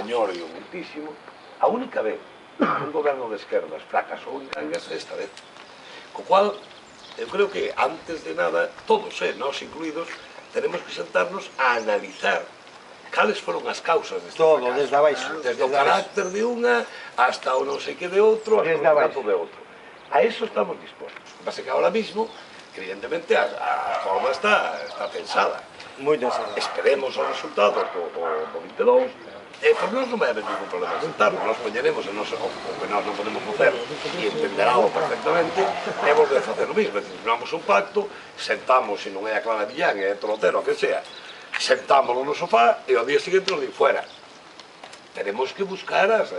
añoro muitísimo, a única vez que un goberno de esquerdas fracasou en Cangas esta vez. Co cual, eu creo que antes de nada, todos, nós incluídos, tenemos que sentarnos a analizar cales foron as causas deste fracaso. Todo, desde abaixo. Desde o carácter de unha hasta o non sei que de outro, hasta o trato de outro. A eso estamos dispostos. O que pasa que ahora mismo, evidentemente, a forma está pensada. Moi pensada. Esperemos os resultados do 22, pois nós non vai haber ningún problema en sentarnos, nós poñeremos o que nós non podemos facer e entenderálo perfectamente, e volver a facer o mismo, firmamos un pacto, sentamos, se non é a Clara Villán, é a Trotero, o que sea, sentámoslo no sofá e ao día seguinte nos di fuera. Tenemos que buscar as...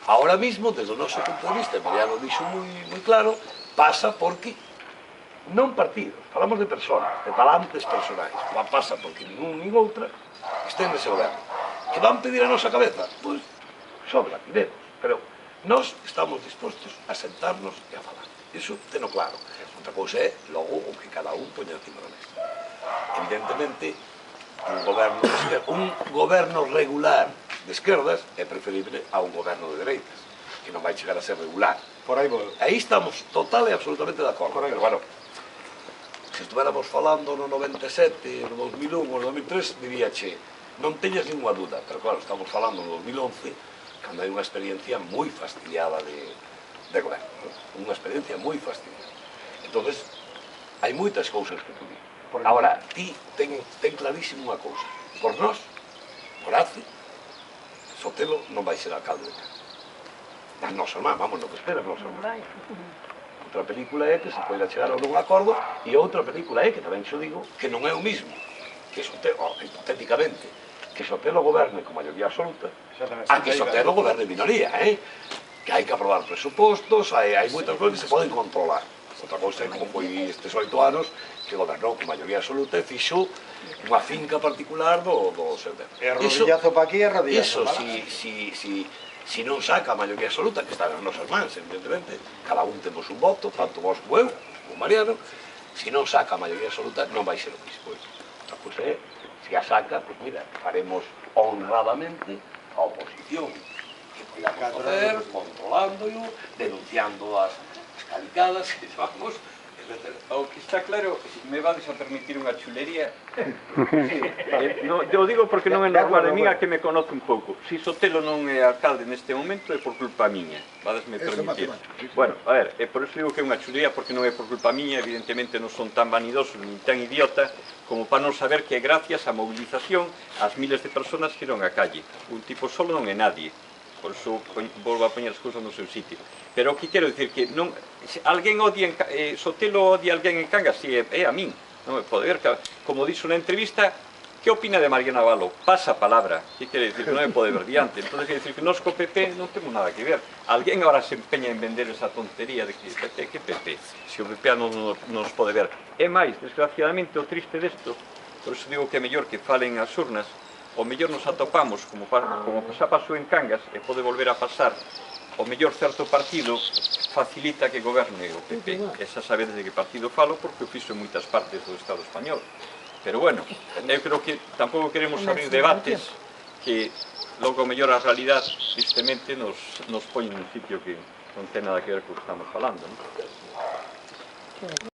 Ahora mismo, desde o noso punto de vista, Mariano dixo moi claro, pasa porque non partidos, falamos de personas, de talantes personais, pasa porque ningún nin outra estén nese goberno. Que van pedir a nosa cabeza? Pois, sobra, diremos, pero nós estamos dispostos a sentarnos e a falar. Iso teno claro. Outra cousa é, logo, o que cada un poña encima da mesa. Evidentemente, un goberno regular de esquerdas é preferible a un goberno de dereitas, que non vai chegar a ser regular. Por aí vou. Aí estamos total e absolutamente de acordo. Pero, bueno, se estuéramos falando no 97, no 2001, no 2003, diríache, non teñas ninguna duda, pero claro, estamos falando no 2011, cando hai unha experiencia moi fastidiada de goberno, unha experiencia moi fastidiada. Entonces, hai moitas cousas que tú di. Ahora, ti ten clarísimo unha cousa, por nós, por ACE, Sotelo non vai ser alcalde de Cangas. Das nosas mans, vamos, no que esperas nosas mans. Outra película é que se poida chegar a un acordo e outra película é, que tamén xo digo, que non é o mismo, que Sotelo, hipotéticamente, que Sotelo goberne con maioría absoluta, a que Sotelo goberne minoría, que hai que aprobar presupostos, hai moitas cousas que se poden controlar. Outra cousa é como foi estes 8 anos que gobernou con maioría absoluta e fixo unha finca particular do seu tempo. E rodillazo pa aquí e rodillazo pa lá. Iso, si non saca a maioría absoluta, que está nas nosas mans, evidentemente, cada un temos un voto, tanto vos como eu, como Mariano, si non saca a maioría absoluta, non vai ser o mismo. Outra cousa é, se a saca, pois mira, faremos honradamente a oposición, que podamos facer, controlándolo, denunciando as calicadas, que vamos, etc. O que está claro, me vades a permitir unha chulería. Eu digo porque non é normal de min a que me conoce un pouco. Si Sotelo non é alcalde neste momento é por culpa miña, vadesme permitir. Bueno, a ver, por iso digo que é unha chulería porque non é por culpa miña, evidentemente non son tan vanidosos ni tan idiota como para non saber que é gracias á movilización as miles de personas que iron á calle. Un tipo solo non é nadie. Por iso volvo a poñer as cousas no seu sitio. Pero o que quero dicir que non, alguén odia Sotelo odia alguén en Cangas, si é a min, non me pode ver, como dixo na entrevista, que opina de Mariano Abalo? Pasa a palabra, que quere dicir que non me pode ver diante, entón quere dicir que nós co PP non temos nada que ver. Alguén agora se empeña en vender esa tontería de que PP, que PP, se o PP non nos pode ver. É máis, desgraciadamente, o triste desto, por iso digo que é mellor que falen as urnas, o mellor nos atopamos, como xa pasou en Cangas, e pode volver a pasar, o mellor certo partido facilita que goberne o PP. Esa sabedes de que partido falo, porque o fixo en moitas partes do Estado español. Pero bueno, eu creo que tampouco queremos abrir debates que logo o mellor a realidade, tristemente, nos pone nun sitio que non ten nada que ver co que estamos falando, non?